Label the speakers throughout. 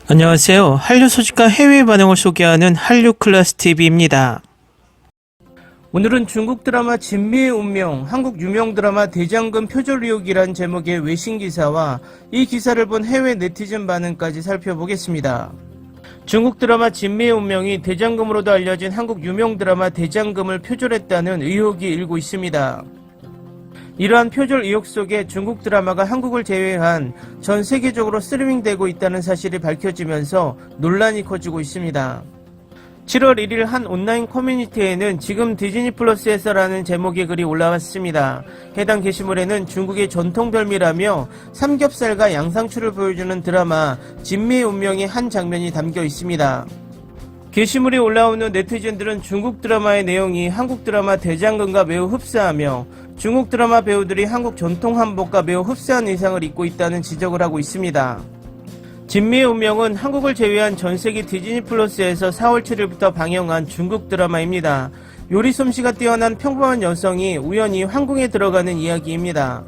Speaker 1: 안녕하세요. 한류 소식과 해외 반응을 소개하는 한류클래스TV입니다. 오늘은 중국 드라마 진미의 운명, 한국 유명 드라마 대장금 표절 의혹이란 제목의 외신 기사와 이 기사를 본 해외 네티즌 반응까지 살펴보겠습니다. 중국 드라마 진미의 운명이 대장금으로도 알려진 한국 유명 드라마 대장금을 표절했다는 의혹이 일고 있습니다. 이러한 표절 의혹 속에 중국 드라마가 한국을 제외한 전 세계적으로 스트리밍되고 있다는 사실이 밝혀지면서 논란이 커지고 있습니다. 7월 1일 한 온라인 커뮤니티에는 지금 디즈니 플러스에서라는 제목의 글이 올라왔습니다. 해당 게시물에는 중국의 전통 별미라며 삼겹살과 양상추를 보여주는 드라마 진미의 운명의 한 장면이 담겨 있습니다. 게시물이 올라온 후 네티즌들은 중국 드라마의 내용이 한국 드라마 대장금과 매우 흡사하며 중국 드라마 배우들이 한국 전통 한복과 매우 흡사한 의상을 입고 있다는 지적을 하고 있습니다. 진미의 운명은 한국을 제외한 전세계 디즈니 플러스에서 4월 7일부터 방영한 중국 드라마입니다. 요리 솜씨가 뛰어난 평범한 여성이 우연히 황궁에 들어가는 이야기입니다.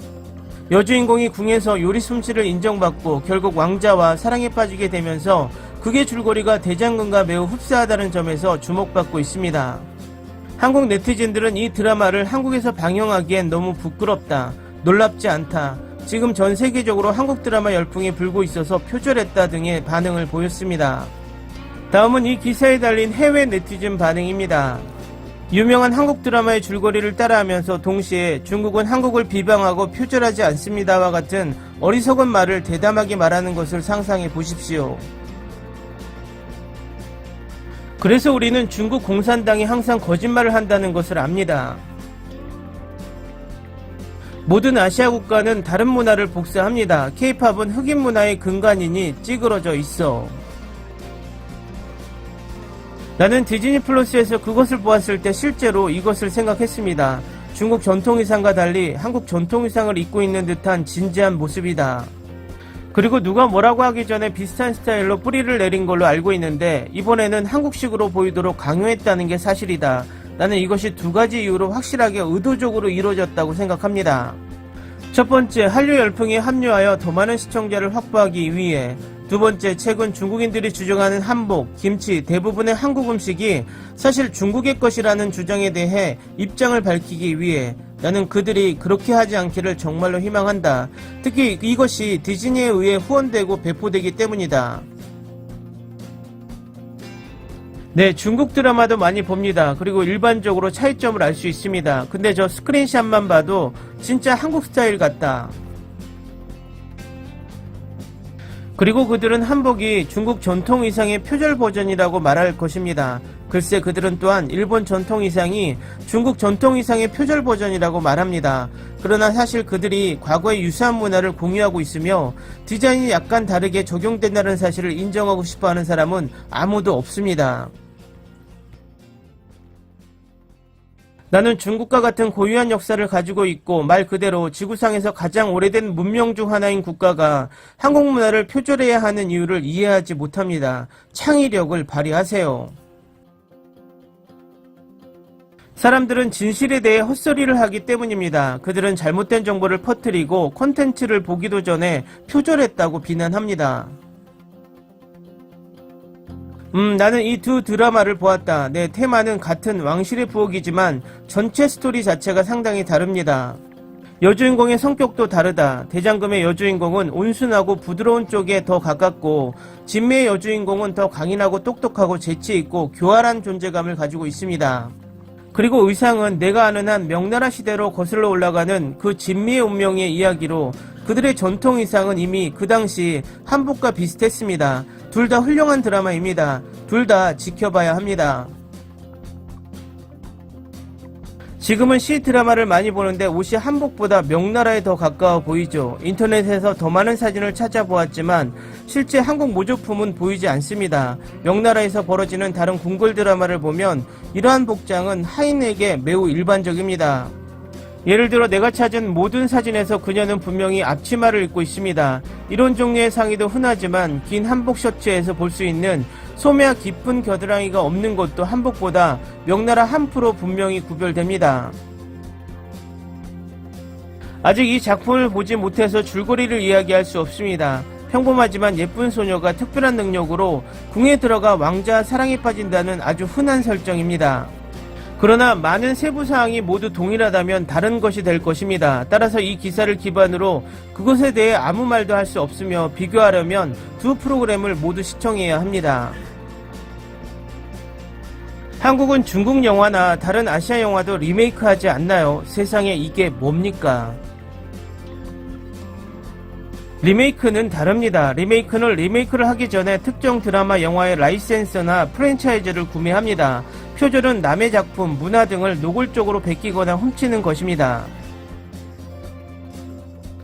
Speaker 1: 여주인공이 궁에서 요리 솜씨를 인정받고 결국 왕자와 사랑에 빠지게 되면서 그게 줄거리가 대장금과 매우 흡사하다는 점에서 주목받고 있습니다. 한국 네티즌들은 이 드라마를 한국에서 방영하기엔 너무 부끄럽다, 놀랍지 않다, 지금 전 세계적으로 한국 드라마 열풍이 불고 있어서 표절했다 등의 반응을 보였습니다. 다음은 이 기사에 달린 해외 네티즌 반응입니다. 유명한 한국 드라마의 줄거리를 따라하면서 동시에 중국은 한국을 비방하고 표절하지 않습니다와 같은 어리석은 말을 대담하게 말하는 것을 상상해 보십시오. 그래서 우리는 중국 공산당이 항상 거짓말을 한다는 것을 압니다. 모든 아시아 국가는 다른 문화를 복사합니다. K-팝은 흑인 문화의 근간이니 찌그러져 있어. 나는 디즈니 플러스에서 그것을 보았을 때 실제로 이것을 생각했습니다. 중국 전통의상과 달리 한국 전통의상을 입고 있는 듯한 진지한 모습이다. 그리고 누가 뭐라고 하기 전에 비슷한 스타일로 뿌리를 내린 걸로 알고 있는데 이번에는 한국식으로 보이도록 강요했다는 게 사실이다. 나는 이것이 두 가지 이유로 확실하게 의도적으로 이루어졌다고 생각합니다. 첫 번째, 한류 열풍에 합류하여 더 많은 시청자를 확보하기 위해. 두 번째, 최근 중국인들이 주장하는 한복, 김치, 대부분의 한국 음식이 사실 중국의 것이라는 주장에 대해 입장을 밝히기 위해. 나는 그들이 그렇게 하지 않기를 정말로 희망한다. 특히 이것이 디즈니에 의해 후원되고 배포되기 때문이다. 네, 중국 드라마도 많이 봅니다. 그리고 일반적으로 차이점을 알 수 있습니다. 근데 저 스크린샷만 봐도 진짜 한국 스타일 같다. 그리고 그들은 한복이 중국 전통 의상의 표절 버전이라고 말할 것입니다. 글쎄 그들은 또한 일본 전통 의상이 중국 전통 의상의 표절 버전이라고 말합니다. 그러나 사실 그들이 과거의 유사한 문화를 공유하고 있으며 디자인이 약간 다르게 적용된다는 사실을 인정하고 싶어하는 사람은 아무도 없습니다. 나는 중국과 같은 고유한 역사를 가지고 있고 말 그대로 지구상에서 가장 오래된 문명 중 하나인 국가가 한국 문화를 표절해야 하는 이유를 이해하지 못합니다. 창의력을 발휘하세요. 사람들은 진실에 대해 헛소리를 하기 때문입니다. 그들은 잘못된 정보를 퍼뜨리고 콘텐츠를 보기도 전에 표절했다고 비난합니다. 나는 이 두 드라마를 보았다. 내 테마는 같은 왕실의 부엌이지만 전체 스토리 자체가 상당히 다릅니다. 여주인공의 성격도 다르다. 대장금의 여주인공은 온순하고 부드러운 쪽에 더 가깝고 진미의 여주인공은 더 강인하고 똑똑하고 재치있고 교활한 존재감을 가지고 있습니다. 그리고 의상은 내가 아는 한 명나라 시대로 거슬러 올라가는 그 진미의 운명의 이야기로 그들의 전통 의상은 이미 그 당시 한복과 비슷했습니다. 둘 다 훌륭한 드라마입니다. 둘 다 지켜봐야 합니다. 지금은 C드라마를 많이 보는데 옷이 한복보다 명나라에 더 가까워 보이죠. 인터넷에서 더 많은 사진을 찾아보았지만 실제 한국 모조품은 보이지 않습니다. 명나라에서 벌어지는 다른 궁궐 드라마를 보면 이러한 복장은 하인에게 매우 일반적입니다. 예를 들어 내가 찾은 모든 사진에서 그녀는 분명히 앞치마를 입고 있습니다. 이런 종류의 상의도 흔하지만 긴 한복 셔츠에서 볼 수 있는 소매와 깊은 겨드랑이가 없는 것도 한복보다 명나라 한 프로 분명히 구별됩니다. 아직 이 작품을 보지 못해서 줄거리를 이야기할 수 없습니다. 평범하지만 예쁜 소녀가 특별한 능력으로 궁에 들어가 왕자와 사랑에 빠진다는 아주 흔한 설정입니다. 그러나 많은 세부사항이 모두 동일하다면 다른 것이 될 것입니다. 따라서 이 기사를 기반으로 그것에 대해 아무 말도 할 수 없으며 비교하려면 두 프로그램을 모두 시청해야 합니다. 한국은 중국 영화나 다른 아시아 영화도 리메이크하지 않나요? 세상에 이게 뭡니까? 리메이크는 다릅니다. 리메이크는 리메이크를 하기 전에 특정 드라마 영화의 라이센스나 프랜차이즈를 구매합니다. 표절은 남의 작품, 문화 등을 노골적으로 베끼거나 훔치는 것입니다.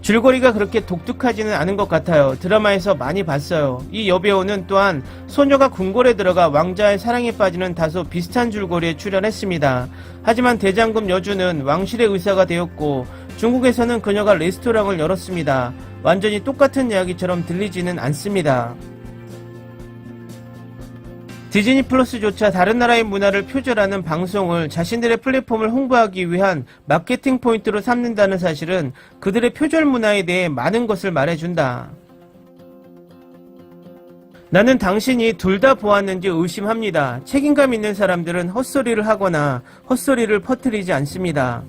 Speaker 1: 줄거리가 그렇게 독특하지는 않은 것 같아요. 드라마에서 많이 봤어요. 이 여배우는 또한 소녀가 궁궐에 들어가 왕자의 사랑에 빠지는 다소 비슷한 줄거리에 출연했습니다. 하지만 대장금 여주는 왕실의 의사가 되었고 중국에서는 그녀가 레스토랑을 열었습니다. 완전히 똑같은 이야기처럼 들리지는 않습니다. 디즈니 플러스조차 다른 나라의 문화를 표절하는 방송을 자신들의 플랫폼을 홍보하기 위한 마케팅 포인트로 삼는다는 사실은 그들의 표절 문화에 대해 많은 것을 말해준다. 나는 당신이 둘 다 보았는지 의심합니다. 책임감 있는 사람들은 헛소리를 하거나 헛소리를 퍼뜨리지 않습니다.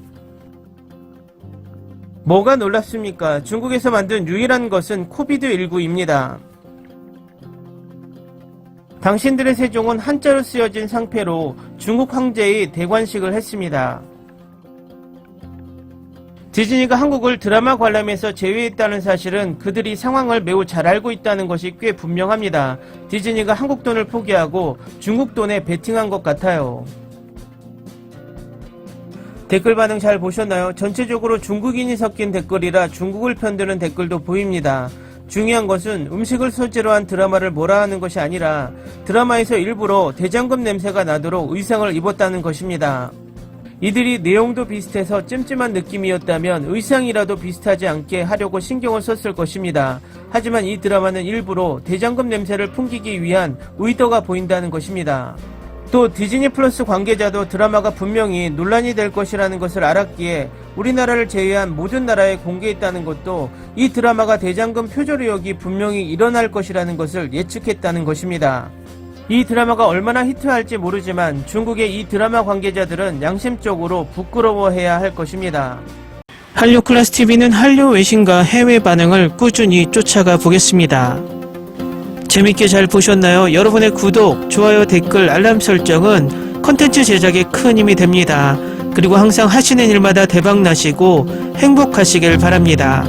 Speaker 1: 뭐가 놀랍습니까? 중국에서 만든 유일한 것은 코비드19입니다. 당신들의 세종은 한자로 쓰여진 상패로 중국 황제의 대관식을 했습니다. 디즈니가 한국을 드라마 관람에서 제외했다는 사실은 그들이 상황을 매우 잘 알고 있다는 것이 꽤 분명합니다. 디즈니가 한국 돈을 포기하고 중국 돈에 베팅한 것 같아요. 댓글 반응 잘 보셨나요? 전체적으로 중국인이 섞인 댓글이라 중국을 편드는 댓글도 보입니다. 중요한 것은 음식을 소재로 한 드라마를 뭐라 하는 것이 아니라 드라마에서 일부러 대장금 냄새가 나도록 의상을 입었다는 것입니다. 이들이 내용도 비슷해서 찜찜한 느낌이었다면 의상이라도 비슷하지 않게 하려고 신경을 썼을 것입니다. 하지만 이 드라마는 일부러 대장금 냄새를 풍기기 위한 의도가 보인다는 것입니다. 또 디즈니 플러스 관계자도 드라마가 분명히 논란이 될 것이라는 것을 알았기에 우리나라를 제외한 모든 나라에 공개했다는 것도 이 드라마가 대장금 표절 의혹이 분명히 일어날 것이라는 것을 예측했다는 것입니다. 이 드라마가 얼마나 히트할지 모르지만 중국의 이 드라마 관계자들은 양심적으로 부끄러워해야 할 것입니다. 한류클래스TV는 한류 외신과 해외 반응을 꾸준히 쫓아가 보겠습니다. 재밌게 잘 보셨나요? 여러분의 구독, 좋아요, 댓글, 알람 설정은 컨텐츠 제작에 큰 힘이 됩니다. 그리고 항상 하시는 일마다 대박 나시고 행복하시길 바랍니다.